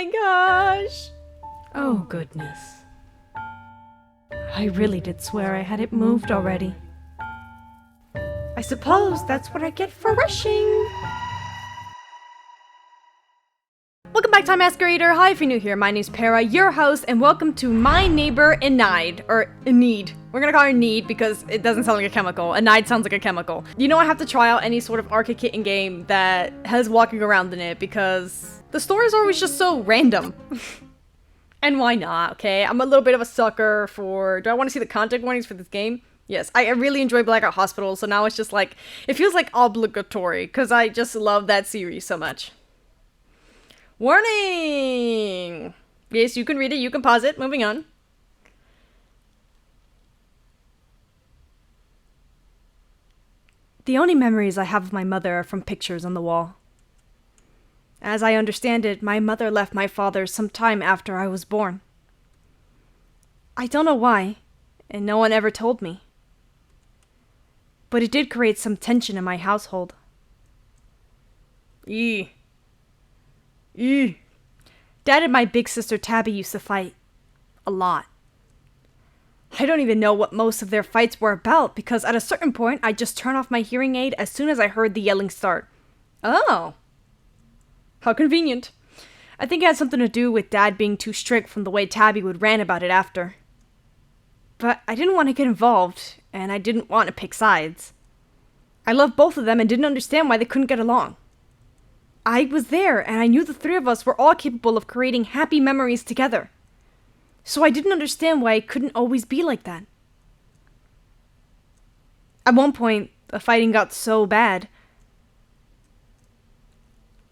my gosh. Oh, goodness. I really did swear I had it moved already. I suppose that's what I get for rushing. Welcome back to Masquerader. Hi, if you're new here, my name's Para, your host, and welcome to my neighbor Enide, or Enide. We're gonna call her Enide because it doesn't sound like a chemical. Enide sounds like a chemical. You know I have to try out any sort of arcade kitten game that has walking around in it because the stories are always just so random. And why not, okay? I'm a little bit of a sucker for... Do I want to see the content warnings for this game? Yes, I really enjoy Blackout Hospital, so now it's just like... It feels like obligatory, because I just love that series so much. Warning! Yes, you can read it, you can pause it. Moving on. The only memories I have of my mother are from pictures on the wall. As I understand it, my mother left my father some time after I was born. I don't know why, and no one ever told me. But it did create some tension in my household. Dad and my big sister Tabby used to fight. A lot. I don't even know what most of their fights were about, because at a certain point, I just turned off my hearing aid as soon as I heard the yelling start. Oh. How convenient. I think it had something to do with Dad being too strict from the way Tabby would rant about it after. But I didn't want to get involved, and I didn't want to pick sides. I loved both of them and didn't understand why they couldn't get along. I was there, and I knew the three of us were all capable of creating happy memories together. So I didn't understand why it couldn't always be like that. At one point, the fighting got so bad,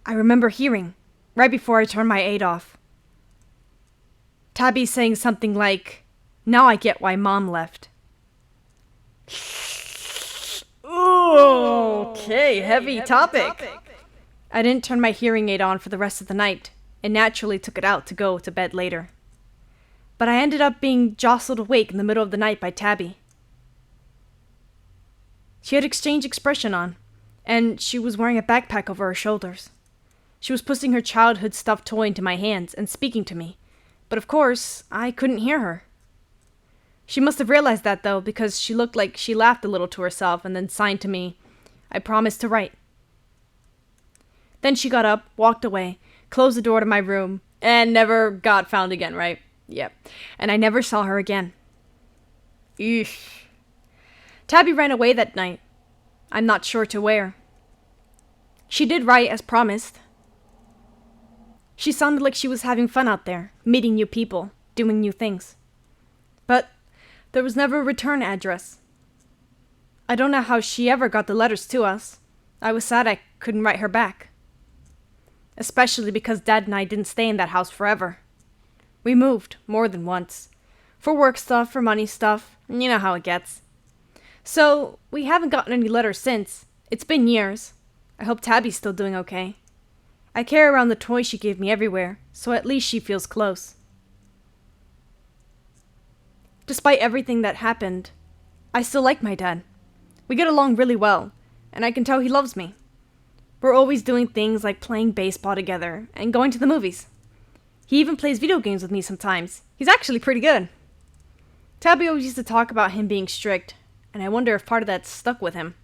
I remember hearing, right before I turned my aid off, Tabby saying something like, "Now I get why Mom left." Okay, heavy topic. I didn't turn my hearing aid on for the rest of the night, and naturally took it out to go to bed later. But I ended up being jostled awake in the middle of the night by Tabby. She had exchange expression on, and she was wearing a backpack over her shoulders. She was pushing her childhood stuffed toy into my hands and speaking to me, but of course, I couldn't hear her. She must have realized that, though, because she looked like she laughed a little to herself and then signed to me, "I promise to write." Then she got up, walked away, closed the door to my room, and never got found again, right? Yep. And I never saw her again. Eesh. Tabby ran away that night. I'm not sure to where. She did write as promised. She sounded like she was having fun out there, meeting new people, doing new things. But there was never a return address. I don't know how she ever got the letters to us. I was sad I couldn't write her back. Especially because Dad and I didn't stay in that house forever. We moved more than once. For work stuff, for money stuff, you know how it gets. So, we haven't gotten any letters since. It's been years. I hope Tabby's still doing okay. I carry around the toys she gave me everywhere, so at least she feels close. Despite everything that happened, I still like my dad. We get along really well, and I can tell he loves me. We're always doing things like playing baseball together and going to the movies. He even plays video games with me sometimes. He's actually pretty good. Tabby always used to talk about him being strict, and I wonder if part of that stuck with him.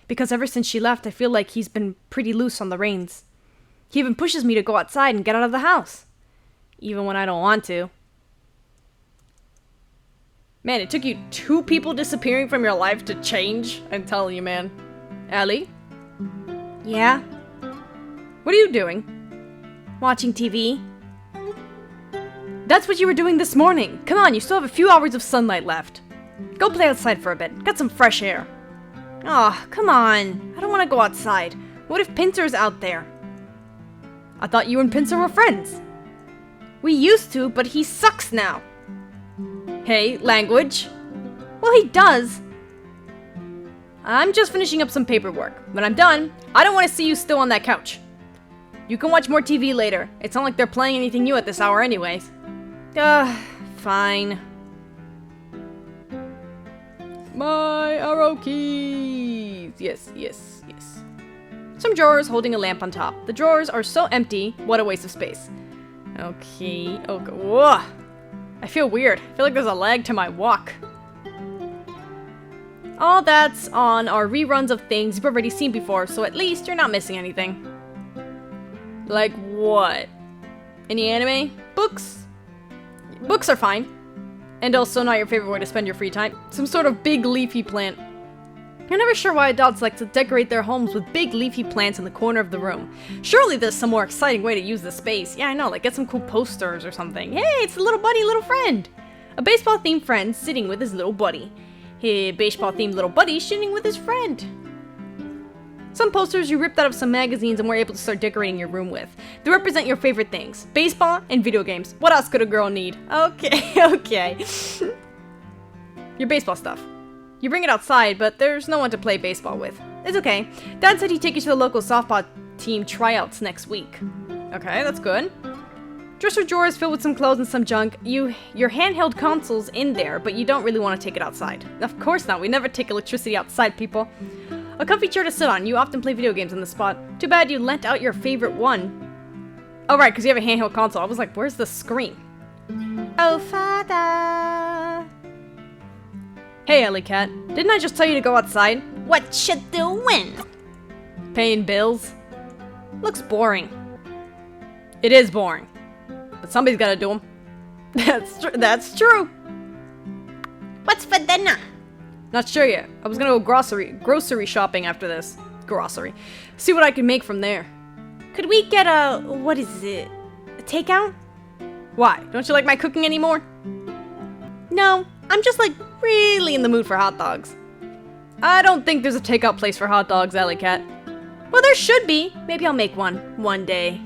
Because ever since she left, I feel like he's been pretty loose on the reins. He even pushes me to go outside and get out of the house. Even when I don't want to. Man, it took you 2 people disappearing from your life to change. I'm telling you, man. Allie? Yeah? What are you doing? Watching TV. That's what you were doing this morning. Come on, you still have a few hours of sunlight left. Go play outside for a bit. Get some fresh air. Aw, come on. I don't want to go outside. What if Pincer's out there? I thought you and Pincer were friends. We used to, but he sucks now. Hey, language. Well, he does. I'm just finishing up some paperwork. When I'm done, I don't want to see you still on that couch. You can watch more TV later. It's not like they're playing anything new at this hour anyways. Fine. My arrow keys. Yes, yes, yes. Some drawers holding a lamp on top. The drawers are so empty, what a waste of space. Okay. Okay. Whoa. I feel weird. I feel like there's a lag to my walk. All that's on are reruns of things you've already seen before, so at least you're not missing anything. Like what? Any anime? Books? Books are fine. And also not your favorite way to spend your free time. Some sort of big leafy plant. You're never sure why adults like to decorate their homes with big leafy plants in the corner of the room. Surely there's some more exciting way to use the space. Yeah, I know, like get some cool posters or something. Hey, it's a little buddy, little friend. A baseball-themed friend sitting with his little buddy. Hey, baseball-themed little buddy sitting with his friend. Some posters you ripped out of some magazines and were able to start decorating your room with. They represent your favorite things. Baseball and video games. What else could a girl need? Okay, okay. Your baseball stuff. You bring it outside, but there's no one to play baseball with. It's okay. Dad said he'd take you to the local softball team tryouts next week. Okay, that's good. Dresser drawer is filled with some clothes and some junk. Your handheld console's in there, but you don't really want to take it outside. Of course not. We never take electricity outside, people. A comfy chair to sit on. You often play video games on the spot. Too bad you lent out your favorite one. Oh, right, because you have a handheld console. I was like, where's the screen? Oh, father. Hey, Ellie Cat. Didn't I just tell you to go outside? What you doing? Paying bills. Looks boring. It is boring. But somebody's gotta do them. That's true. What's for dinner? Not sure yet. I was gonna go grocery shopping after this. Grocery. See what I can make from there. Could we get a, what is it? A takeout? Why? Don't you like my cooking anymore? No, I'm just like really in the mood for hot dogs. I don't think there's a takeout place for hot dogs, Alley Cat. Well, there should be. Maybe I'll make one day.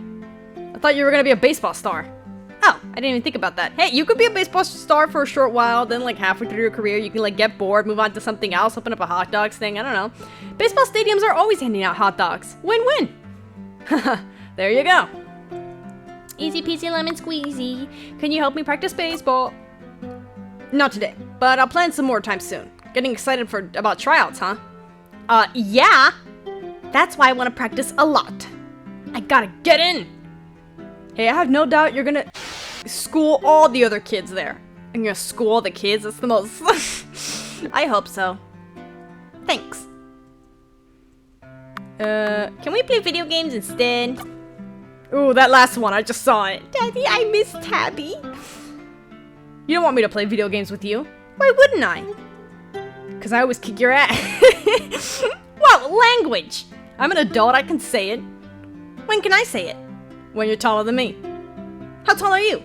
I thought you were gonna be a baseball star. Oh, I didn't even think about that. Hey, you could be a baseball star for a short while, then like halfway through your career, you can like get bored, move on to something else, open up a hot dogs thing, I don't know. Baseball stadiums are always handing out hot dogs. Win-win. There you go. Easy peasy lemon squeezy. Can you help me practice baseball? Not today, but I'll plan some more time soon. Getting excited about tryouts, huh? Yeah. That's why I want to practice a lot. I gotta get in. Hey, I have no doubt you're gonna school all the other kids there. And you're gonna school all the kids? That's the most... I hope so. Thanks. Can we play video games instead? Ooh, that last one, I just saw it. Daddy, I miss Tabby. You don't want me to play video games with you. Why wouldn't I? Because I always kick your ass. What language? I'm an adult, I can say it. When can I say it? When you're taller than me. How tall are you?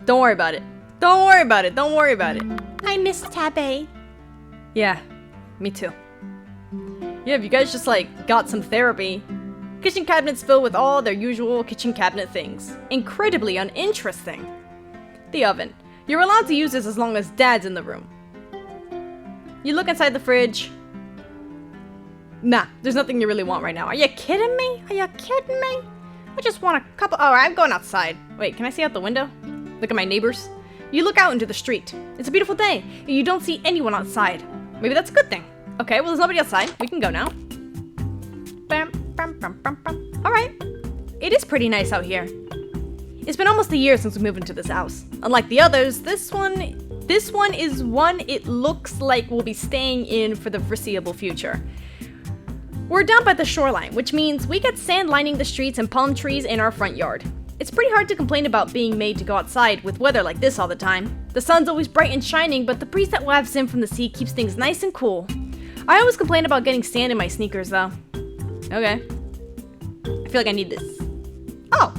Don't worry about it. Don't worry about it. Don't worry about it. I miss Tabby. Yeah, me too. Yeah, if you guys just like got some therapy. Kitchen cabinets filled with all their usual kitchen cabinet things. Incredibly uninteresting. The oven. You're allowed to use this as long as Dad's in the room. You look inside the fridge. Nah, there's nothing you really want right now. Are you kidding me? Are you kidding me? I just want a couple... Oh, I'm going outside. Wait, can I see out the window? Look at my neighbors. You look out into the street. It's a beautiful day. You don't see anyone outside. Maybe that's a good thing. Okay, well, there's nobody outside. We can go now. Bam, bam, bam, bam, bam. All right. It is pretty nice out here. It's been almost a year since we moved into this house. Unlike the others, this one is one it looks like we'll be staying in for the foreseeable future. We're down by the shoreline, which means we get sand lining the streets and palm trees in our front yard. It's pretty hard to complain about being made to go outside with weather like this all the time. The sun's always bright and shining, but the breeze that wafts in from the sea keeps things nice and cool. I always complain about getting sand in my sneakers, though. Okay. I feel like I need this. Oh!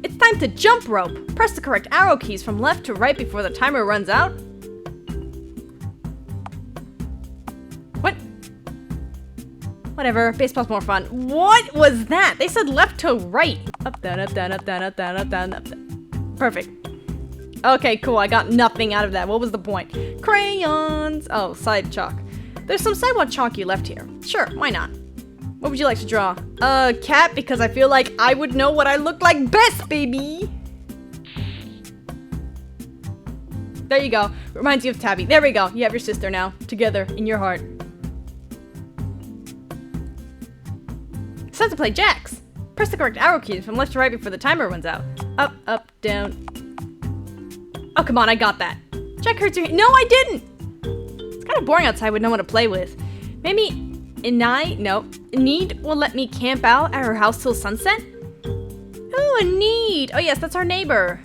It's time to jump rope! Press the correct arrow keys from left to right before the timer runs out. What? Whatever, baseball's more fun. What was that? They said left to right. Up, down, up, down, up, down, up, down, up, down, up, down. Perfect. Okay, cool, I got nothing out of that. What was the point? Crayons! Oh, side chalk. There's some sidewalk chalk you left here. Sure, why not? What would you like to draw? A cat, because I feel like I would know what I look like best, baby! There you go. Reminds you of Tabby. There we go. You have your sister now. Together, in your heart. It's time to play jacks. Press the correct arrow keys from left to right before the timer runs out. Up, up, down. Oh, come on, I got that. Jack hurts your hand. No, I didn't! It's kind of boring outside with no one to play with. Maybe Enide will let me camp out at her house till sunset? Oh, Enide! Oh yes, that's our neighbor.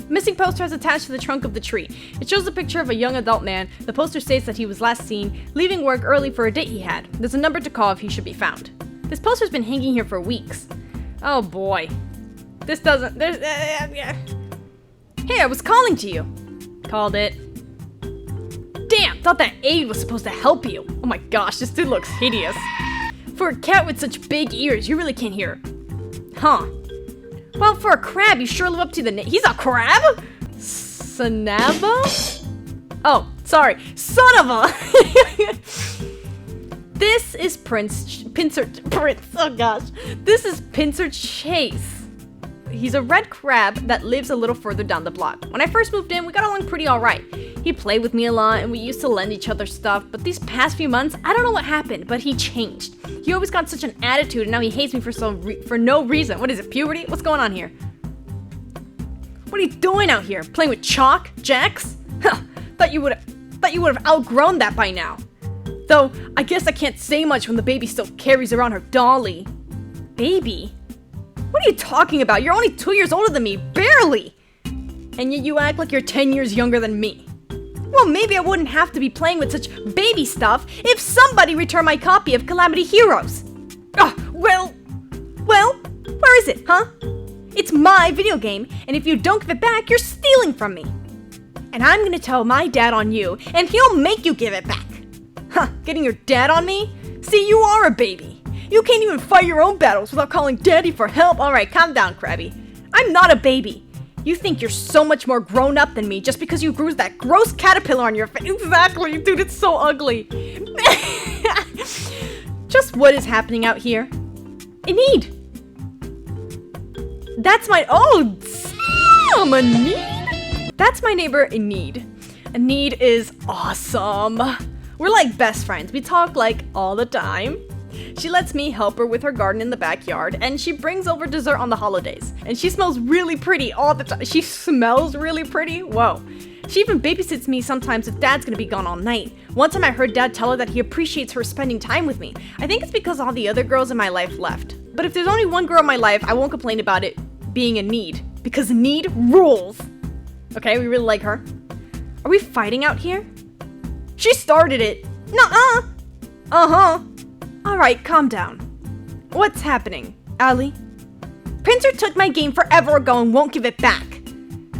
Missing poster is attached to the trunk of the tree. It shows a picture of a young adult man. The poster states that he was last seen leaving work early for a date he had. There's a number to call if he should be found. This poster's been hanging here for weeks. Oh boy. This doesn't... Hey, I was calling to you. Called it. Damn, thought that aid was supposed to help you. Oh my gosh, this dude looks hideous. For a cat with such big ears, you really can't hear. Huh. Well, for a crab, you sure live up to the name. He's a crab? Sanabo? Oh, sorry. Son of a... This is Pincer. Oh gosh. This is Pincer Chase. He's a red crab that lives a little further down the block. When I first moved in, we got along pretty alright. He played with me a lot and we used to lend each other stuff, but these past few months, I don't know what happened, but he changed. He always got such an attitude and now he hates me for no reason. What is it, puberty? What's going on here? What are you doing out here? Playing with chalk? Jacks? Huh, thought you would have outgrown that by now. Though, I guess I can't say much when the baby still carries around her dolly. Baby? What are you talking about? You're only 2 years older than me, barely! And yet you act like you're 10 years younger than me. Well, maybe I wouldn't have to be playing with such baby stuff if somebody returned my copy of Calamity Heroes. Well, where is it, huh? It's my video game, and if you don't give it back, you're stealing from me. And I'm gonna tell my dad on you, and he'll make you give it back. Huh, getting your dad on me? See, you are a baby. You can't even fight your own battles without calling daddy for help. Alright, calm down, Krabby. I'm not a baby. You think you're so much more grown up than me just because you grew that gross caterpillar on your face. Exactly, dude, it's so ugly. Just what is happening out here? Enide! That's my... Oh, damn, Enide! That's my neighbor, Enide. Enide is awesome. We're like best friends. We talk like all the time. She lets me help her with her garden in the backyard, and she brings over dessert on the holidays. And she smells really pretty all the time. She smells really pretty? Whoa. She even babysits me sometimes if Dad's gonna be gone all night. One time I heard Dad tell her that he appreciates her spending time with me. I think it's because all the other girls in my life left. But if there's only one girl in my life, I won't complain about it being Enide. Because Enide rules. Okay, we really like her. Are we fighting out here? She started it. Nuh-uh. Uh-huh. Alright, calm down. What's happening, Allie? Pincer took my game forever ago and won't give it back.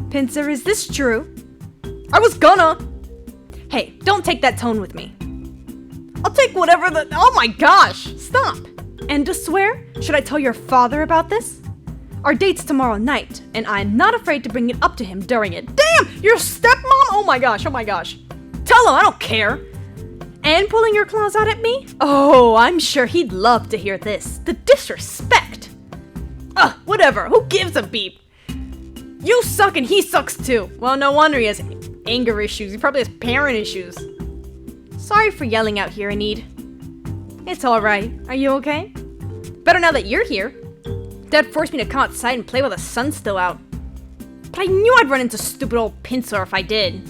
Pincer, is this true? I was gonna. Hey, don't take that tone with me. I'll take whatever the... Oh my gosh, stop. And to swear, should I tell your father about this? Our date's tomorrow night, and I'm not afraid to bring it up to him during it. Damn, your stepmom? Oh my gosh, oh my gosh. Tell him, I don't care. And pulling your claws out at me? Oh, I'm sure he'd love to hear this. The disrespect. Whatever. Who gives a beep? You suck and he sucks too. Well, no wonder he has anger issues. He probably has parent issues. Sorry for yelling out here, Enide. It's alright. Are you okay? Better now that you're here. Dad forced me to come outside and play while the sun's still out. But I knew I'd run into stupid old Pincer if I did.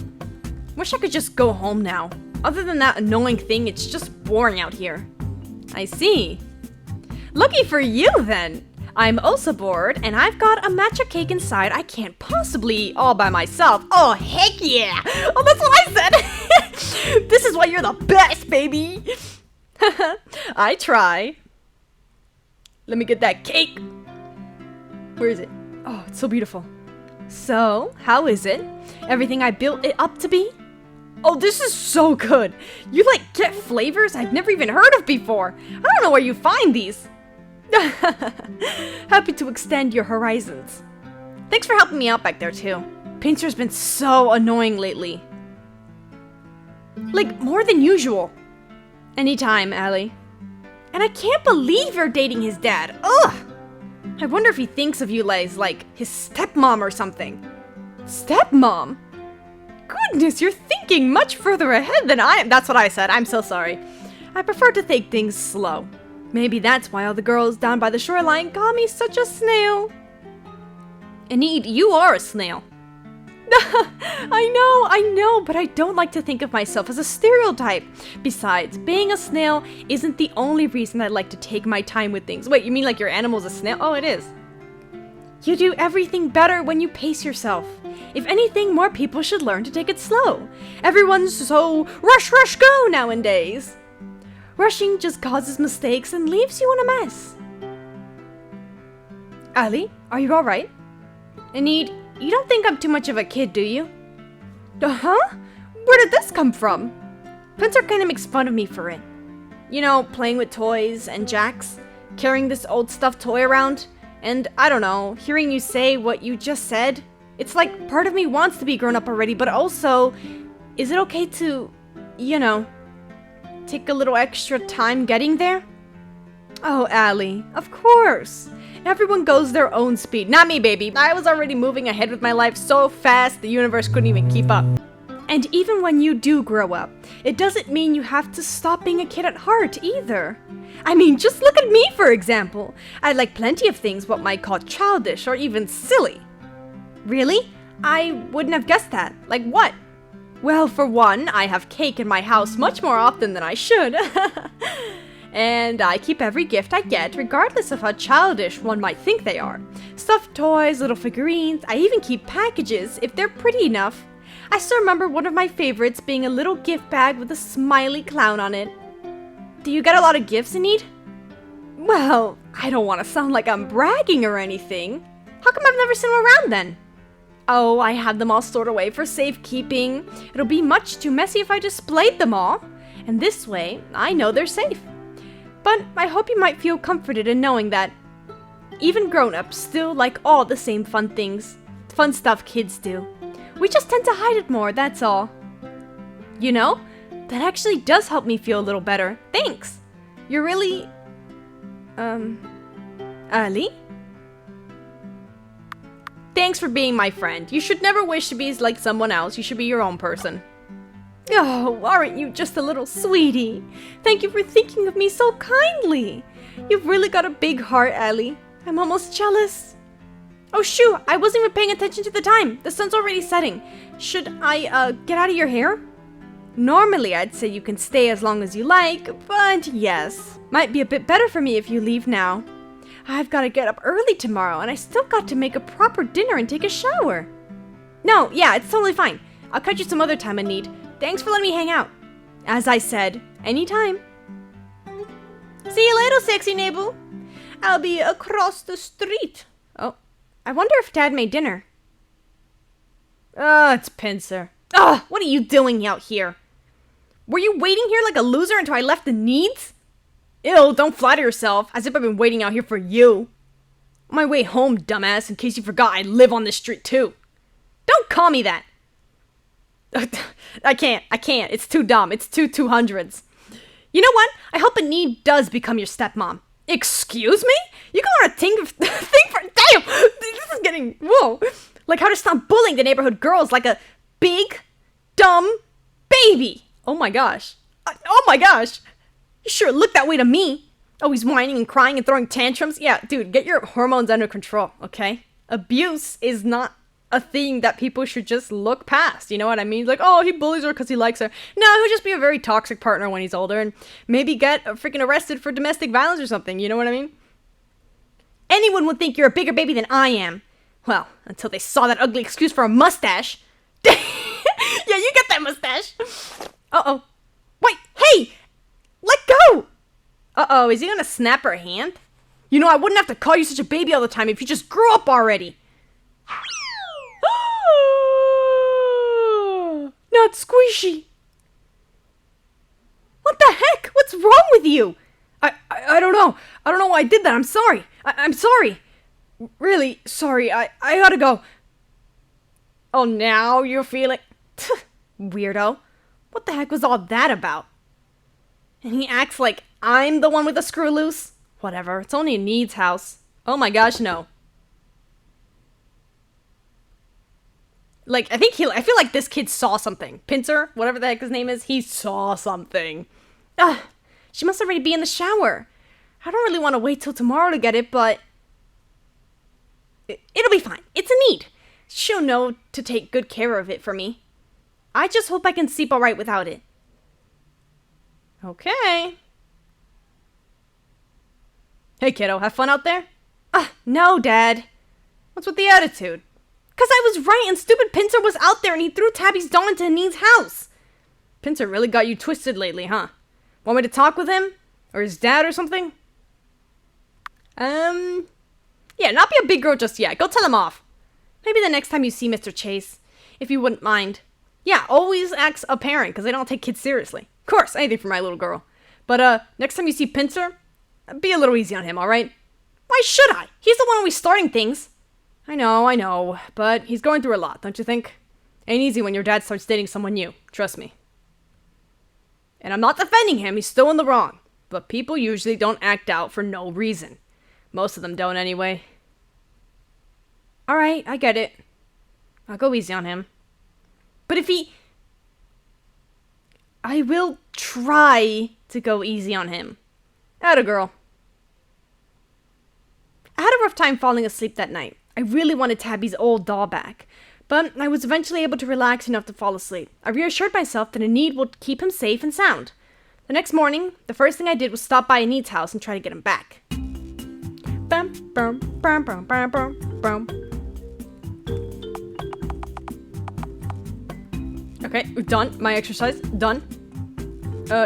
Wish I could just go home now. Other than that annoying thing, it's just boring out here. I see. Lucky for you, then. I'm also bored, and I've got a matcha cake inside I can't possibly eat all by myself. Oh, heck yeah! Oh, that's what I said! This is why you're the best, baby! I try. Let me get that cake. Where is it? Oh, it's so beautiful. So, how is it? Everything I built it up to be? Oh, this is so good. You get flavors I've never even heard of before. I don't know where you find these. Happy to extend your horizons. Thanks for helping me out back there too. Pincer's been so annoying lately. More than usual. Anytime, Allie. And I can't believe you're dating his dad. Ugh! I wonder if he thinks of you as his stepmom or something. Stepmom? Goodness, you're thinking much further ahead than I am. That's what I said. I'm so sorry. I prefer to take things slow. Maybe that's why all the girls down by the shoreline call me such a snail. Enide, you are a snail. I know, but I don't like to think of myself as a stereotype. Besides, being a snail isn't the only reason I like to take my time with things. Wait, you mean like your animal's a snail? Oh, it is. You do everything better when you pace yourself. If anything, more people should learn to take it slow. Everyone's so rush, rush, go nowadays. Rushing just causes mistakes and leaves you in a mess. Allie, are you alright? Enide, you don't think I'm too much of a kid, do you? Huh? Where did this come from? Pincer kind of makes fun of me for it. You know, playing with toys and jacks, carrying this old stuffed toy around, and I don't know, hearing you say what you just said. It's like part of me wants to be grown up already, but also, is it okay to, you know, take a little extra time getting there? Oh, Allie, of course. Everyone goes their own speed. Not me, baby. I was already moving ahead with my life so fast the universe couldn't even keep up. And even when you do grow up, it doesn't mean you have to stop being a kid at heart either. I mean, just look at me, for example. I like plenty of things what might call childish or even silly. Really? I wouldn't have guessed that. Like what? Well, for one, I have cake in my house much more often than I should. And I keep every gift I get, regardless of how childish one might think they are. Stuffed toys, little figurines, I even keep packages if they're pretty enough. I still remember one of my favorites being a little gift bag with a smiley clown on it. Do you get a lot of gifts, Enide? Well, I don't want to sound like I'm bragging or anything. How come I've never seen them around then? Oh, I had them all stored away for safekeeping. It'll be much too messy if I displayed them all. And this way, I know they're safe. But I hope you might feel comforted in knowing that even grown-ups still like all the same fun stuff kids do. We just tend to hide it more, that's all. You know, that actually does help me feel a little better. Thanks. You're really... Allie? Thanks for being my friend. You should never wish to be like someone else. You should be your own person. Oh, aren't you just a little sweetie? Thank you for thinking of me so kindly. You've really got a big heart, Allie. I'm almost jealous. Oh, shoot, I wasn't even paying attention to the time. The sun's already setting. Should I, get out of your hair? Normally, I'd say you can stay as long as you like, but yes. Might be a bit better for me if you leave now. I've got to get up early tomorrow, and I still got to make a proper dinner and take a shower. No, yeah, it's totally fine. I'll catch you some other time, Enide. Thanks for letting me hang out. As I said, anytime. See you later, sexy neighbor. I'll be across the street. Oh, I wonder if Dad made dinner. It's Pincer. What are you doing out here? Were you waiting here like a loser until I left the needs? Ew, don't flatter yourself, as if I've been waiting out here for you. On my way home, dumbass, in case you forgot I live on this street too. Don't call me that. I can't. It's too dumb. It's 200s. You know what? I hope Enide does become your stepmom. Excuse me? You can learn a thing for... Damn! This is getting... Whoa. Like how to stop bullying the neighborhood girls like a big, dumb baby. Oh my gosh. You sure look that way to me. Always whining and crying and throwing tantrums. Yeah, dude, get your hormones under control, okay? Abuse is not a thing that people should just look past, you know what I mean? Like, oh, he bullies her because he likes her. No, he'll just be a very toxic partner when he's older and maybe get freaking arrested for domestic violence or something, you know what I mean? Anyone would think you're a bigger baby than I am. Well, until they saw that ugly excuse for a mustache. Yeah, you get that mustache. Uh-oh. Wait, hey! Let go! Uh-oh, is he gonna snap her hand? You know, I wouldn't have to call you such a baby all the time if you just grew up already. Not squishy. What the heck? What's wrong with you? I don't know. I don't know why I did that. I'm sorry. I'm sorry. Really sorry. I gotta go. Oh, now you're feeling... Weirdo. What the heck was all that about? And he acts like I'm the one with the screw loose? Whatever. It's only Enide's house. Oh my gosh, no. Like, I feel like this kid saw something. Pincer, whatever the heck his name is, he saw something. She must already be in the shower. I don't really want to wait till tomorrow to get it, but it'll be fine. It's Enide. She'll know to take good care of it for me. I just hope I can sleep alright without it. Okay. Hey, kiddo, have fun out there? No, Dad. What's with the attitude? 'Cause I was right and stupid Pincer was out there and he threw Tabby's doll into Enide's house. Pincer really got you twisted lately, huh? Want me to talk with him? Or his dad or something? Yeah, not be a big girl just yet. Go tell him off. Maybe the next time you see Mr. Chase, if you wouldn't mind. Yeah, always ask a parent, because they don't take kids seriously. Of course, anything for my little girl. But, next time you see Pincer, be a little easy on him, alright? Why should I? He's the one always starting things. I know, but he's going through a lot, don't you think? Ain't easy when your dad starts dating someone new, trust me. And I'm not defending him, he's still in the wrong. But people usually don't act out for no reason. Most of them don't anyway. Alright, I get it. I'll go easy on him. But if he... I will try to go easy on him. Atta girl. I had a rough time falling asleep that night. I really wanted Tabby's old doll back. But I was eventually able to relax enough to fall asleep. I reassured myself that Enide would keep him safe and sound. The next morning, the first thing I did was stop by Enide's house and try to get him back. Bum, bum, bum, bum, bum, bum, bum. Okay, done. My exercise, done.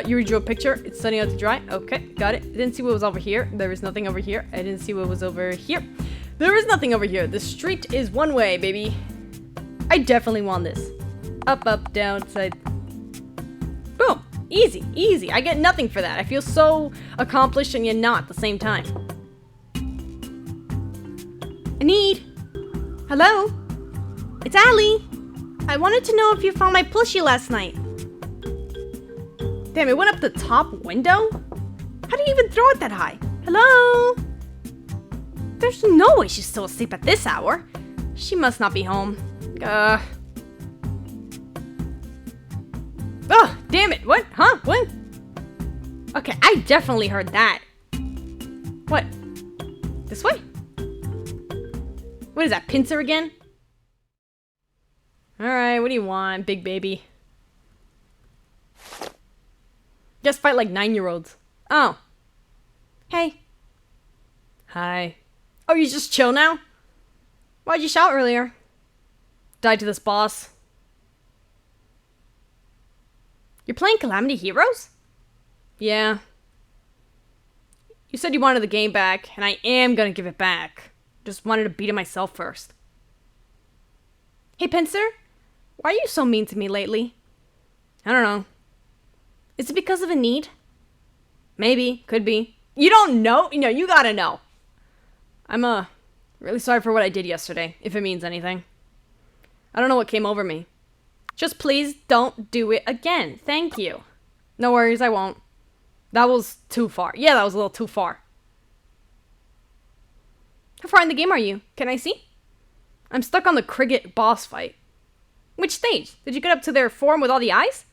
You drew a picture. It's sunny out to dry. Okay, got it. I didn't see what was over here. There is nothing over here. I didn't see what was over here. There is nothing over here. The street is one way, baby. I definitely want this. Up, up, down, side. Boom. Easy, easy. I get nothing for that. I feel so accomplished and yet not at the same time. Enide. Hello? It's Allie. I wanted to know if you found my plushie last night. Damn, it went up the top window? How do you even throw it that high? Hello? There's no way she's still asleep at this hour. She must not be home. Oh, damn it. What? Huh? What? Okay, I definitely heard that. What? This way? What is that, pincer again? Alright, what do you want, big baby? Just fight like 9-year-olds. Oh. Hey. Hi. Oh, you just chill now? Why'd you shout earlier? Died to this boss. You're playing Calamity Heroes? Yeah. You said you wanted the game back, and I am gonna give it back. Just wanted to beat it myself first. Hey, Pincer? Why are you so mean to me lately? I don't know. Is it because of Enide? Maybe. Could be. You don't know? You know, you gotta know. I'm, really sorry for what I did yesterday, if it means anything. I don't know what came over me. Just please don't do it again. Thank you. No worries, I won't. That was too far. Yeah, that was a little too far. How far in the game are you? Can I see? I'm stuck on the Cricket boss fight. Which stage? Did you get up to their form with all the eyes?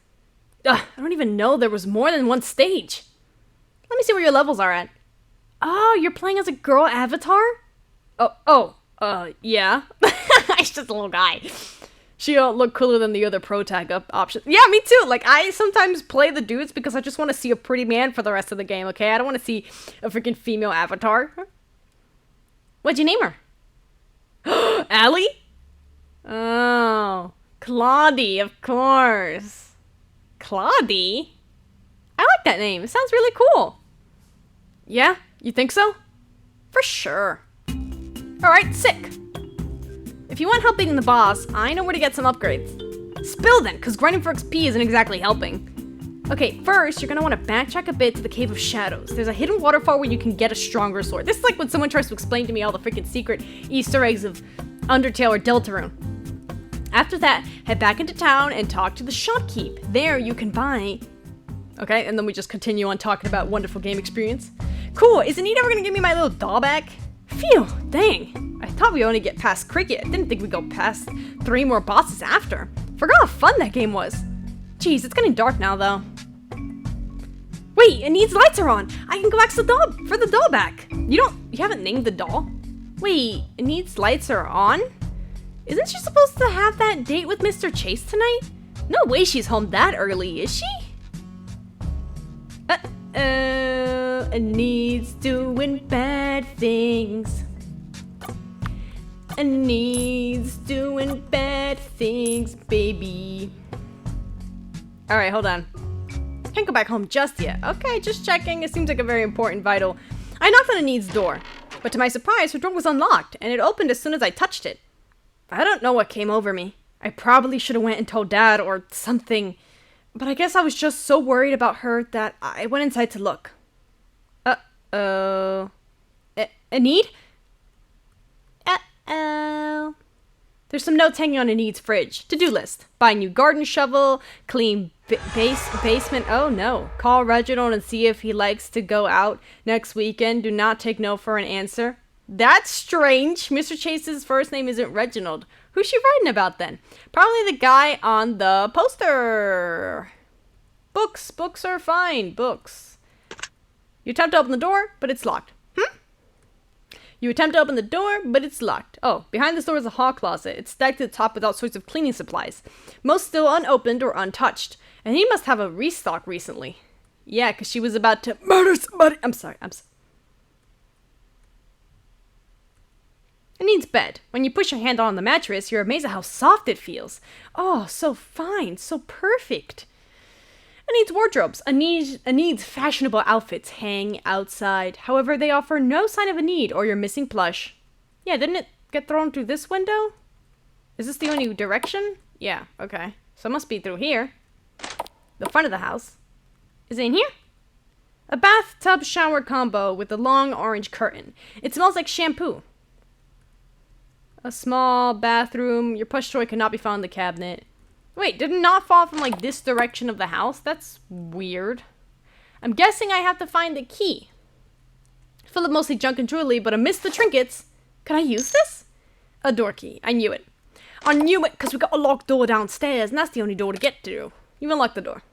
Ugh, I don't even know there was more than one stage. Let me see where your levels are at. Oh, you're playing as a girl avatar? Yeah. It's just a little guy. She look cooler than the other pro tag up options. Yeah, me too. Like, I sometimes play the dudes because I just want to see a pretty man for the rest of the game, okay? I don't want to see a freaking female avatar. What'd you name her? Allie? Oh, Claudie, of course. Claudie? I like that name. It sounds really cool. Yeah? You think so? For sure. Alright, sick. If you want help beating the boss, I know where to get some upgrades. Spill then, because grinding for XP isn't exactly helping. Okay, first, you're going to want to backtrack a bit to the Cave of Shadows. There's a hidden waterfall where you can get a stronger sword. This is like when someone tries to explain to me all the freaking secret Easter eggs of Undertale or Deltarune. After that, head back into town and talk to the shopkeep. There you can buy... Okay, and then we just continue on talking about wonderful game experience. Cool, is Enide ever going to give me my little doll back? Phew, dang. I thought we only get past Cricket. I didn't think we'd go past 3 more bosses after. Forgot how fun that game was. Jeez, it's getting dark now, though. Wait, Enide's lights are on. I can go ask the doll for the doll back. You haven't named the doll? Wait, Enide's lights are on? Isn't she supposed to have that date with Mr. Chase tonight? No way she's home that early, is she? Enide's doing bad things. Enide's doing bad things, baby. Alright, hold on. Can't go back home just yet. Okay, just checking. It seems like a very important vital. I knocked on Enide's door, but to my surprise, her door was unlocked, and it opened as soon as I touched it. I don't know what came over me. I probably should have went and told Dad or something, but I guess I was just so worried about her that I went inside to look. Uh-oh. Enide? Uh-oh. There's some notes hanging on Enide's fridge. To-do list. Buy a new garden shovel, clean basement. Oh no. Call Reginald and see if he likes to go out next weekend. Do not take no for an answer. That's strange. Mr. Chase's first name isn't Reginald. Who's she writing about then? Probably the guy on the poster. Books. Books are fine. Books. You attempt to open the door, but it's locked. You attempt to open the door, but it's locked. Oh, behind this door is a hall closet. It's stacked to the top with all sorts of cleaning supplies. Most still unopened or untouched. And he must have a restock recently. Yeah, because she was about to murder somebody. I'm sorry. It needs bed. When you push your hand on the mattress, you're amazed at how soft it feels. Oh, so fine, so perfect. It needs wardrobes. Enide's fashionable outfits hang outside. However, they offer no sign of a need or your missing plush. Yeah, didn't it get thrown through this window? Is this the only direction? Yeah, okay. So it must be through here. The front of the house. Is it in here? A bathtub shower combo with a long orange curtain. It smells like shampoo. A small bathroom. Your plush toy cannot be found in the cabinet. Wait, did it not fall from like this direction of the house? That's weird. I'm guessing I have to find the key. Full of mostly junk and jewelry, but amidst the trinkets. Can I use this? A door key. I knew it. I knew it because we got a locked door downstairs, and that's the only door to get through. You unlock the door.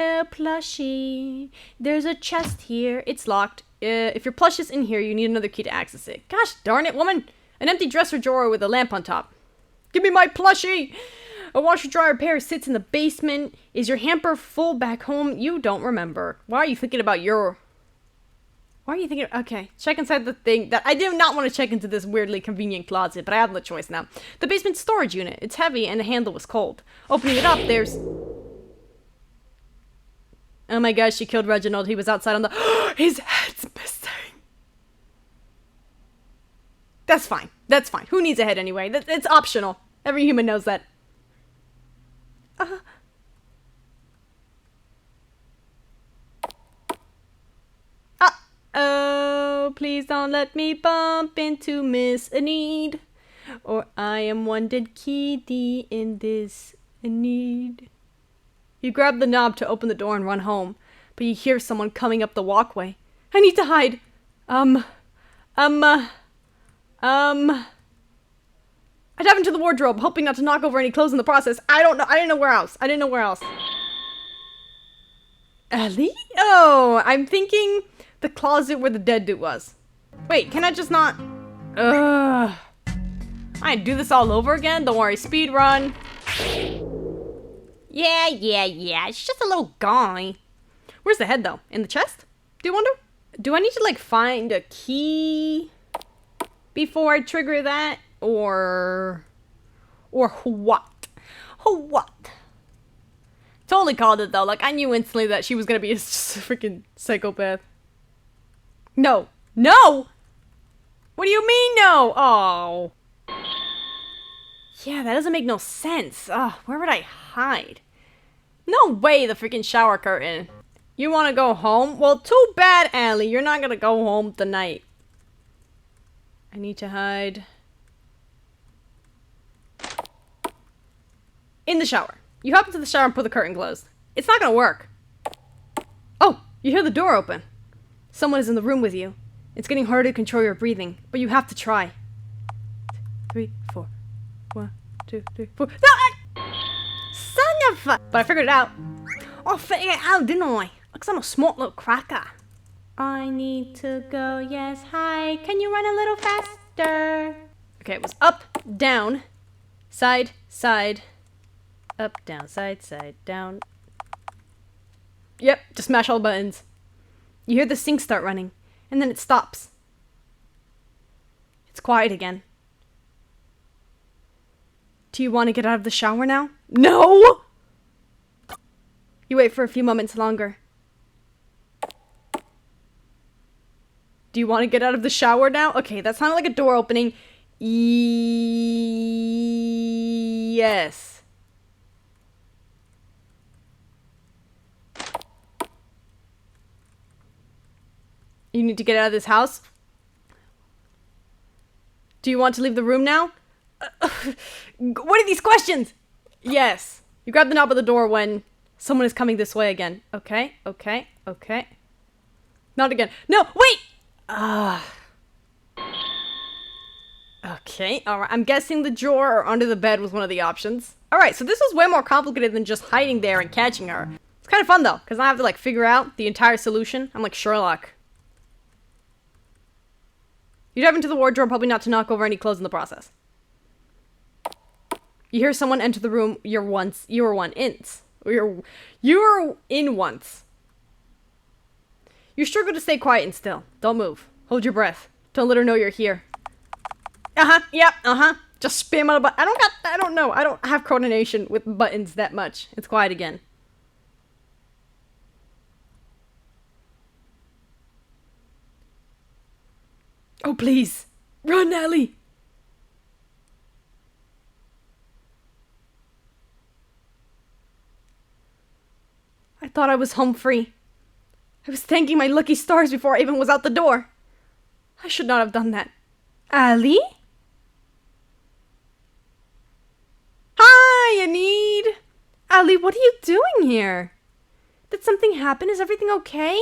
Oh, plushie. There's a chest here. It's locked. If your plush is in here, you need another key to access it. Gosh darn it, woman. An empty dresser drawer with a lamp on top. Give me my plushie! A washer dryer pair sits in the basement. Is your hamper full back home? You don't remember. Why are you thinking about your... Why are you thinking... Okay, check inside the thing that... I do not want to check into this weirdly convenient closet, but I have no choice now. The basement storage unit. It's heavy and the handle was cold. Opening it up, there's... Oh my gosh, she killed Reginald. He was outside on the... His head's missing. That's fine. That's fine. Who needs a head anyway? It's optional. Every human knows that. Uh-oh. Please don't let me bump into Miss Enide. Or I am one dead kitty in this Enide. You grab the knob to open the door and run home. But you hear someone coming up the walkway. I need to hide. I dive into the wardrobe, hoping not to knock over any clothes in the process. I don't know. I didn't know where else. Allie? Oh, I'm thinking the closet where the dead dude was. Wait, can I just not... Ugh. I do this all over again? Don't worry, speed run. Yeah. It's just a little guy. Where's the head, though? In the chest? Do you wonder? Do I need to, like, find a key before I trigger that? Or what? Totally called it, though. Like, I knew instantly that she was gonna be a freaking psychopath. No! What do you mean, no? Oh. Yeah, that doesn't make no sense. Ugh, where would I hide? No way, the freaking shower curtain. You want to go home? Well, too bad, Allie. You're not gonna go home tonight. I need to hide. In the shower. You hop into the shower and put the curtain closed. It's not gonna work. Oh, you hear the door open. Someone is in the room with you. It's getting harder to control your breathing, but you have to try. 3, 4. 1, 2, 3, 4. No! Son of a... But I figured it out. I figured it out, didn't I? Because I'm a smart little cracker. I need to go, yes, hi. Can you run a little faster? Okay, it was up, down, side, side, up, down, side, side, down. Yep, just smash all the buttons. You hear the sink start running, and then it stops. It's quiet again. Do you want to get out of the shower now? No! You wait for a few moments longer. Do you want to get out of the shower now? Okay, that sounded like a door opening. Yes. You need to get out of this house? Do you want to leave the room now? What are these questions? Yes. You grab the knob of the door when someone is coming this way again. Okay, okay, okay. Not again. No, wait! Okay, alright. I'm guessing the drawer or under the bed was one of the options. Alright, so this was way more complicated than just hiding there and catching her. It's kind of fun though, because I have to like figure out the entire solution. I'm like Sherlock. You dive into the wardrobe, probably not to knock over any clothes in the process. You hear someone enter the room. You were in once. You struggle to stay quiet and still. Don't move. Hold your breath. Don't let her know you're here. Yep, Just spam on a button. I don't know. I don't have coordination with buttons that much. It's quiet again. Oh, please. Run, Allie. I thought I was home free. I was thanking my lucky stars before I even was out the door. I should not have done that. Allie? Hi, Enide. Allie, what are you doing here? Did something happen? Is everything okay?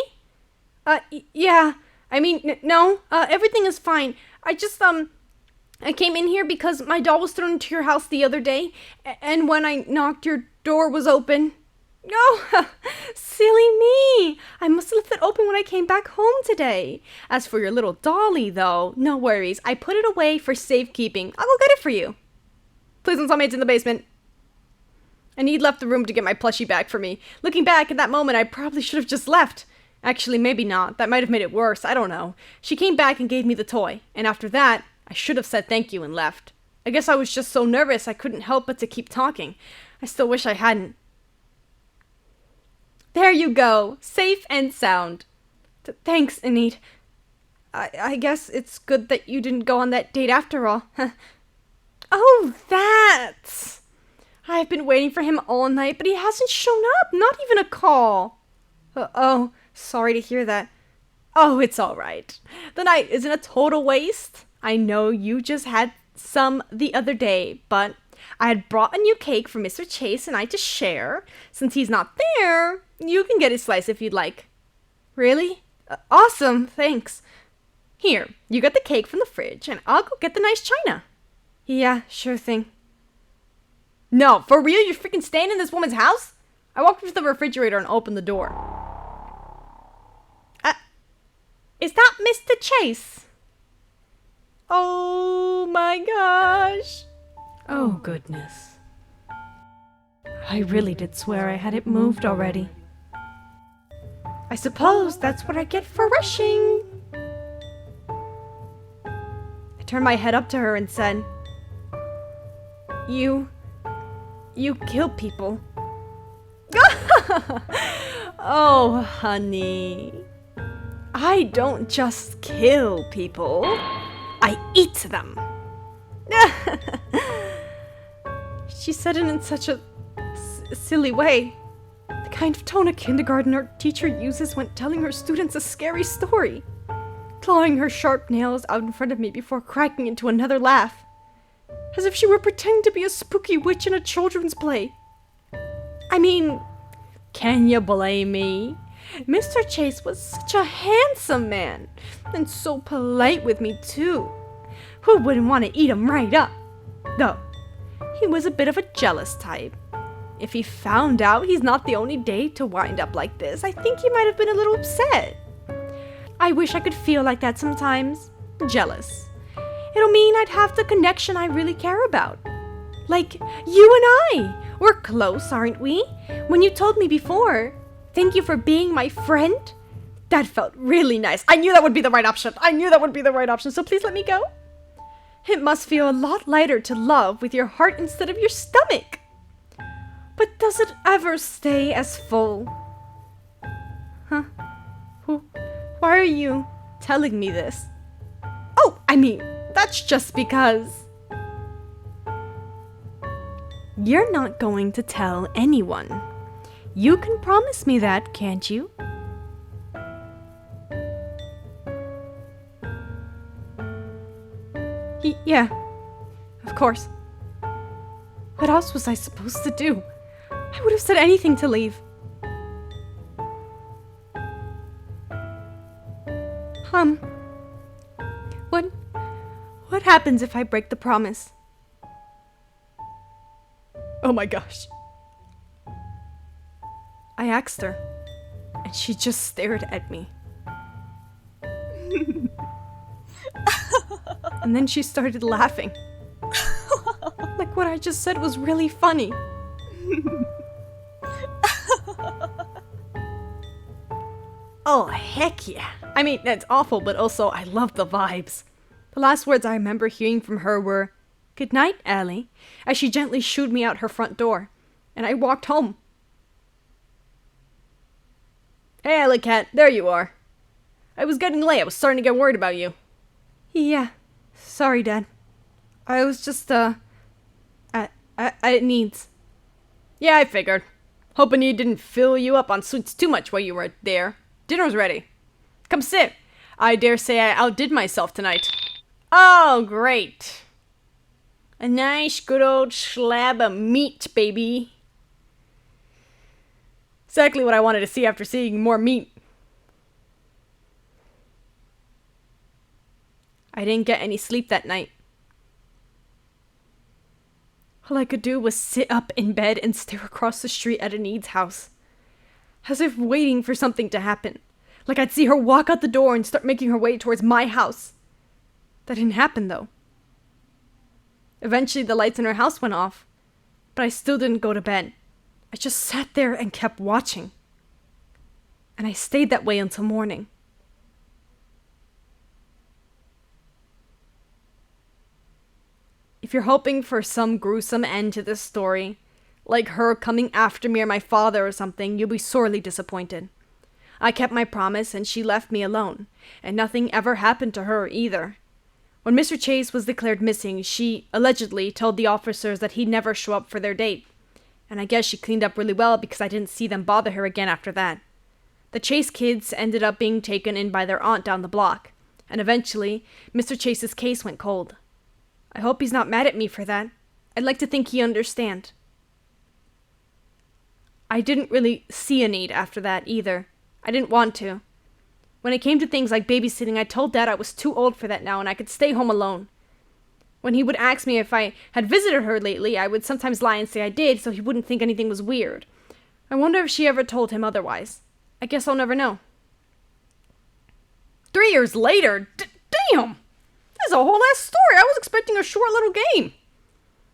Yeah. I mean, no. Everything is fine. I just, I came in here because my doll was thrown into your house the other day, and when I knocked, your door was open. Oh, silly me. I must have left it open when I came back home today. As for your little dolly, though, no worries. I put it away for safekeeping. I'll go get it for you. Please don't tell me it's in the basement. Enide left the room to get my plushie back for me. Looking back at that moment, I probably should have just left. Actually, maybe not. That might have made it worse. I don't know. She came back and gave me the toy. And after that, I should have said thank you and left. I guess I was just so nervous I couldn't help but to keep talking. I still wish I hadn't. There you go. Safe and sound. Thanks, Enide. I guess it's good that you didn't go on that date after all. Oh, that! I've been waiting for him all night, but he hasn't shown up. Not even a call. Oh, sorry to hear that. Oh, it's all right. The night isn't a total waste. I know you just had some the other day, but I had brought a new cake for Mr. Chase and I to share. Since he's not there, you can get a slice if you'd like. Really? Awesome, thanks. Here, you get the cake from the fridge and I'll go get the nice china. Yeah, sure thing. No, for real? You're freaking staying in this woman's house? I walked up to the refrigerator and opened the door. Is that Mr. Chase? Oh my gosh. Oh, goodness. I really did swear I had it moved already. I suppose that's what I get for rushing. I turned my head up to her and said, You kill people. Oh, honey. I don't just kill people. I eat them. She said it in such a silly way. The kind of tone a kindergarten teacher uses when telling her students a scary story. Clawing her sharp nails out in front of me before cracking into another laugh. As if she were pretending to be a spooky witch in a children's play. I mean, can you blame me? Mr. Chase was such a handsome man, and so polite with me too. Who wouldn't want to eat him right up? Though, he was a bit of a jealous type. if he found out he's not the only date to wind up like this, I think he might have been a little upset. I wish I could feel like that sometimes. Jealous. It'll mean I'd have the connection I really care about. Like, you and I. We're close, aren't we? When you told me before, thank you for being my friend, that felt really nice. I knew that would be the right option. So please let me go. It must feel a lot lighter to love with your heart instead of your stomach. But does it ever stay as full? Huh? Why are you telling me this? Oh, I mean, that's just because... You're not going to tell anyone. You can promise me that, can't you? Yeah, of course. What else was I supposed to do? I would have said anything to leave. What happens if I break the promise? Oh my gosh. I asked her, and she just stared at me. And then she started laughing. Like what I just said was really funny. Oh, heck yeah. I mean, that's awful, but also I love the vibes. The last words I remember hearing from her were, "Good night, Allie," as she gently shooed me out her front door, and I walked home. Hey, Allie cat, there you are. I was getting late. I was starting to get worried about you. Yeah, sorry, Dad. I was just, at Enede's. Yeah, I figured. Hoping you didn't fill you up on sweets too much while you were there. Dinner's ready. Come sit. I dare say I outdid myself tonight. Oh, great. A nice, good old slab of meat, baby. Exactly what I wanted to see after seeing more meat. I didn't get any sleep that night. All I could do was sit up in bed and stare across the street at Enide's house, as if waiting for something to happen. Like I'd see her walk out the door and start making her way towards my house. That didn't happen, though. Eventually, the lights in her house went off, but I still didn't go to bed. I just sat there and kept watching. And I stayed that way until morning. If you're hoping for some gruesome end to this story, like her coming after me or my father or something, you'll be sorely disappointed. I kept my promise and she left me alone, and nothing ever happened to her either. When Mr. Chase was declared missing, she allegedly told the officers that he'd never show up for their date. And I guess she cleaned up really well because I didn't see them bother her again after that. The Chase kids ended up being taken in by their aunt down the block, and eventually, Mr. Chase's case went cold. I hope he's not mad at me for that. I'd like to think he understands. I didn't really see a need after that either. I didn't want to. When it came to things like babysitting, I told Dad I was too old for that now and I could stay home alone. When he would ask me if I had visited her lately, I would sometimes lie and say I did so he wouldn't think anything was weird. I wonder if she ever told him otherwise. I guess I'll never know. 3 years later? Damn! That's a whole ass story. I was expecting a short little game.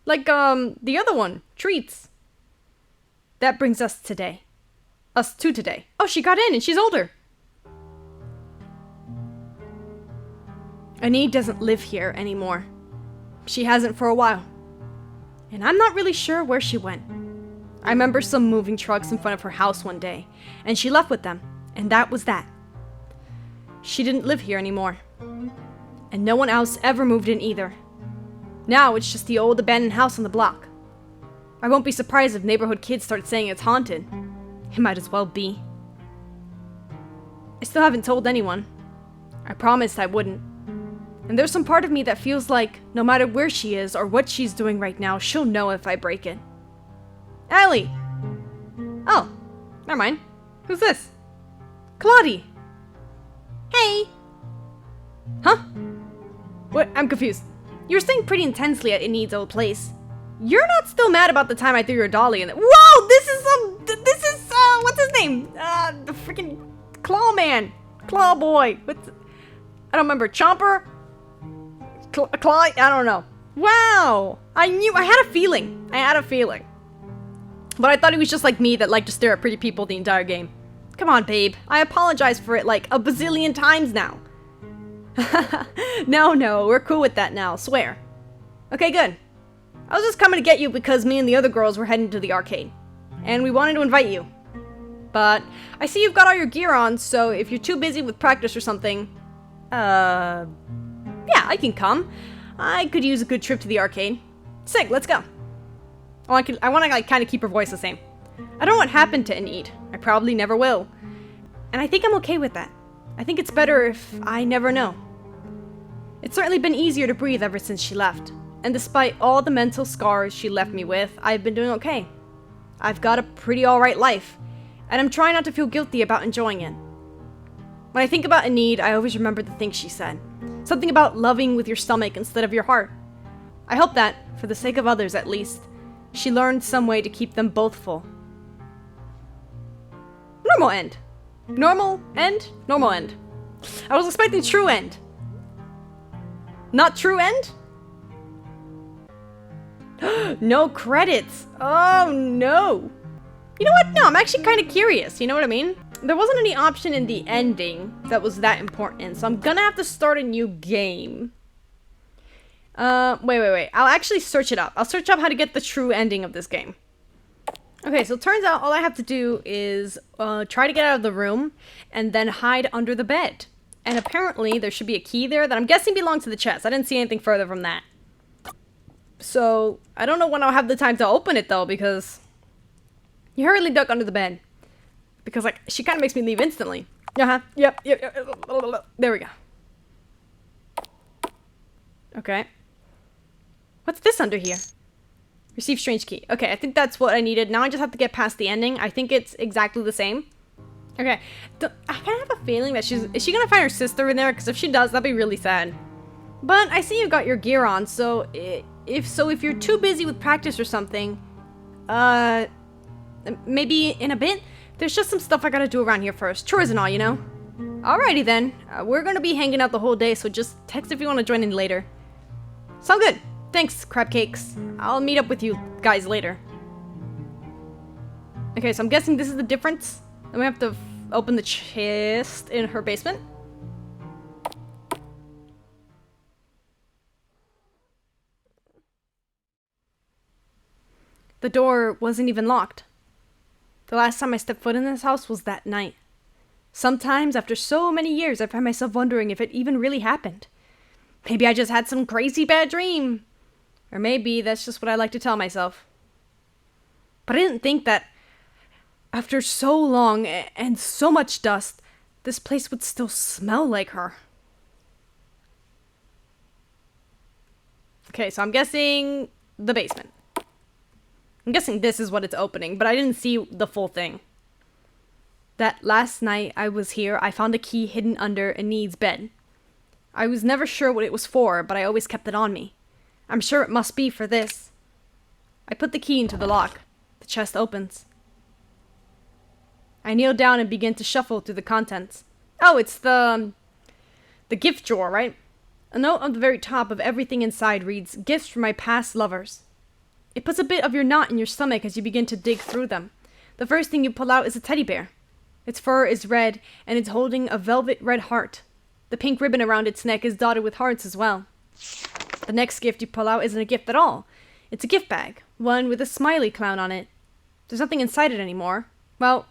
Like, the other one, Treats. That brings us to today. Oh, she got in and she's older. Enide doesn't live here anymore. She hasn't for a while. And I'm not really sure where she went. I remember some moving trucks in front of her house one day, and she left with them, and that was that. She didn't live here anymore. And no one else ever moved in either. Now it's just the old abandoned house on the block. I won't be surprised if neighborhood kids start saying it's haunted. It might as well be. I still haven't told anyone. I promised I wouldn't. And there's some part of me that feels like, no matter where she is or what she's doing right now, she'll know if I break it. Allie! Oh, never mind. Who's this? Claudie! Hey! Huh? What? I'm confused. You were staying pretty intensely at Enide's old place. You're not still mad about the time I threw your dolly in it? Whoa! This is what's his name? The freaking Claw Man, Claw Boy. I don't remember. Chomper, Claw. I don't know. Wow, I had a feeling. But I thought he was just like me that liked to stare at pretty people the entire game. Come on, babe. I apologize for it like a bazillion times now. No, we're cool with that now, swear. Okay, good. I was just coming to get you because me and the other girls were heading to the arcade. And we wanted to invite you. But I see you've got all your gear on, so if you're too busy with practice or something... yeah, I can come. I could use a good trip to the arcade. Sick, let's go. Oh, I want to like kind of keep her voice the same. I don't know what happened to Enide. I probably never will. And I think I'm okay with that. I think it's better if I never know. It's certainly been easier to breathe ever since she left. And despite all the mental scars she left me with, I've been doing okay. I've got a pretty alright life. And I'm trying not to feel guilty about enjoying it. When I think about Enide, I always remember the things she said. Something about loving with your stomach instead of your heart. I hope that, for the sake of others at least, she learned some way to keep them both full. Normal end. Normal end? Normal end. I was expecting true end. Not true end? No credits. Oh no. You know what? No, I'm actually kind of curious. You know what I mean? There wasn't any option in the ending that was that important, so I'm gonna have to start a new game. Wait. I'll actually search it up. I'll search up how to get the true ending of this game. Okay, so it turns out all I have to do is try to get out of the room and then hide under the bed. And apparently there should be a key there that I'm guessing belongs to the chest. I didn't see anything further from that. So, I don't know when I'll have the time to open it though, because you hurriedly duck under the bed. Because like, she kind of makes me leave instantly. Yep. There we go. Okay. What's this under here? Receive strange key. Okay, I think that's what I needed. Now I just have to get past the ending. I think it's exactly the same. Okay. I kind of have a feeling that is she gonna find her sister in there? Because if she does, that'd be really sad. But I see you've got your gear on, so if you're too busy with practice or something, maybe in a bit, there's just some stuff I gotta do around here first. Chores and all, you know? Alrighty then. We're gonna be hanging out the whole day, so just text if you want to join in later. Sound good. Thanks, crab cakes. I'll meet up with you guys later. Okay, so I'm guessing this is the difference. Then we have to open the chest in her basement. The door wasn't even locked. The last time I stepped foot in this house was that night. Sometimes, after so many years, I find myself wondering if it even really happened. Maybe I just had some crazy bad dream. Or maybe that's just what I like to tell myself. But I didn't think that after so long and so much dust, this place would still smell like her. Okay, so I'm guessing the basement. I'm guessing this is what it's opening, but I didn't see the full thing. That last night I was here, I found a key hidden under Enide's bed. I was never sure what it was for, but I always kept it on me. I'm sure it must be for this. I put the key into the lock. The chest opens. I kneel down and begin to shuffle through the contents. Oh, it's the gift drawer, right? A note on the very top of everything inside reads, "Gifts from my past lovers." It puts a bit of your knot in your stomach as you begin to dig through them. The first thing you pull out is a teddy bear. Its fur is red, and it's holding a velvet red heart. The pink ribbon around its neck is dotted with hearts as well. The next gift you pull out isn't a gift at all. It's a gift bag, one with a smiley clown on it. There's nothing inside it anymore. Well,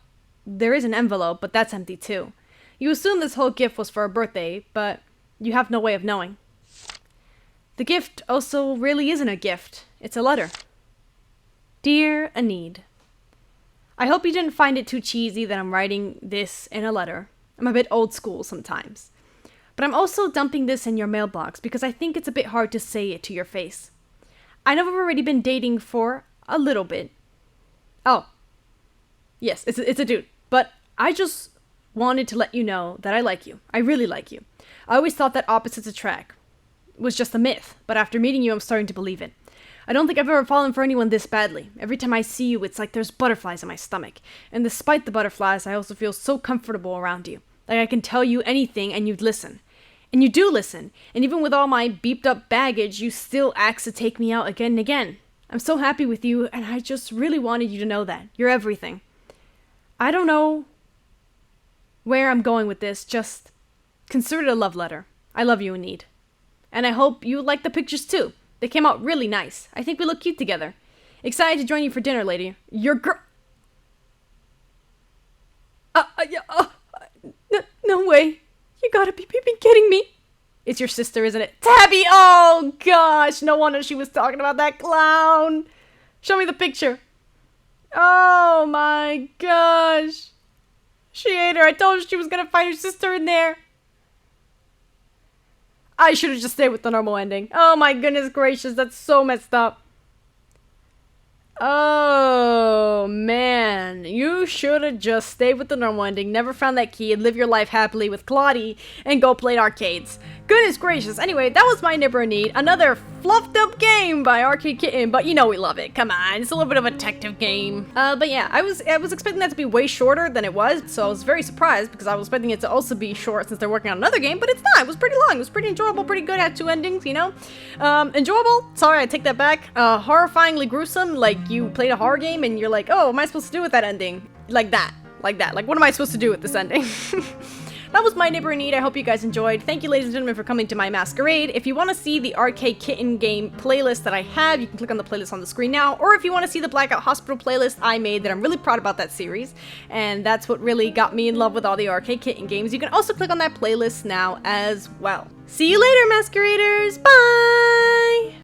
there is an envelope, but that's empty too. You assume this whole gift was for a birthday, but you have no way of knowing. The gift also really isn't a gift. It's a letter. Dear Enide, I hope you didn't find it too cheesy that I'm writing this in a letter. I'm a bit old school sometimes. But I'm also dumping this in your mailbox because I think it's a bit hard to say it to your face. I know we've already been dating for a little bit. Oh. Yes, it's a dude. But I just wanted to let you know that I like you. I really like you. I always thought that opposites attract was just a myth, but after meeting you, I'm starting to believe it. I don't think I've ever fallen for anyone this badly. Every time I see you, it's like there's butterflies in my stomach. And despite the butterflies, I also feel so comfortable around you. Like I can tell you anything and you'd listen. And you do listen. And even with all my beeped up baggage, you still ask to take me out again and again. I'm so happy with you, and I just really wanted you to know that. You're everything. I don't know where I'm going with this, just consider it a love letter. I love you, Enide. And I hope you like the pictures too. They came out really nice. I think we look cute together. Excited to join you for dinner, lady. Your girl... No way. You gotta be kidding me. It's your sister, isn't it? Tabby! Oh, gosh. No wonder she was talking about that clown. Show me the picture. Oh, my gosh. She ate her. I told her she was gonna find her sister in there. I should have just stayed with the normal ending. Oh, my goodness gracious. That's so messed up. Oh, man. You should have just stayed with the normal ending, never found that key, and live your life happily with Claudie, and go play arcades. Goodness gracious. Anyway, that was my neighbor Enide. Another fluffed up game by Arcade Kitten, but you know we love it. Come on, it's a little bit of a detective game. But yeah, I was expecting that to be way shorter than it was, so I was very surprised because I was expecting it to also be short since they're working on another game, but it's not. It was pretty long. It was pretty enjoyable, pretty good. Had 2 endings, you know? Enjoyable. Sorry, I take that back. Horrifyingly gruesome. Like, you played a horror game and you're like, oh, what am I supposed to do with that ending? Like that. Like, what am I supposed to do with this ending? That was my neighbor Enide. I hope you guys enjoyed. Thank you, ladies and gentlemen, for coming to my masquerade. If you want to see the Arcade Kitten game playlist that I have, you can click on the playlist on the screen now. Or if you want to see the Blackout Hospital playlist I made, that I'm really proud about that series. And that's what really got me in love with all the Arcade Kitten games. You can also click on that playlist now as well. See you later, masqueraders. Bye!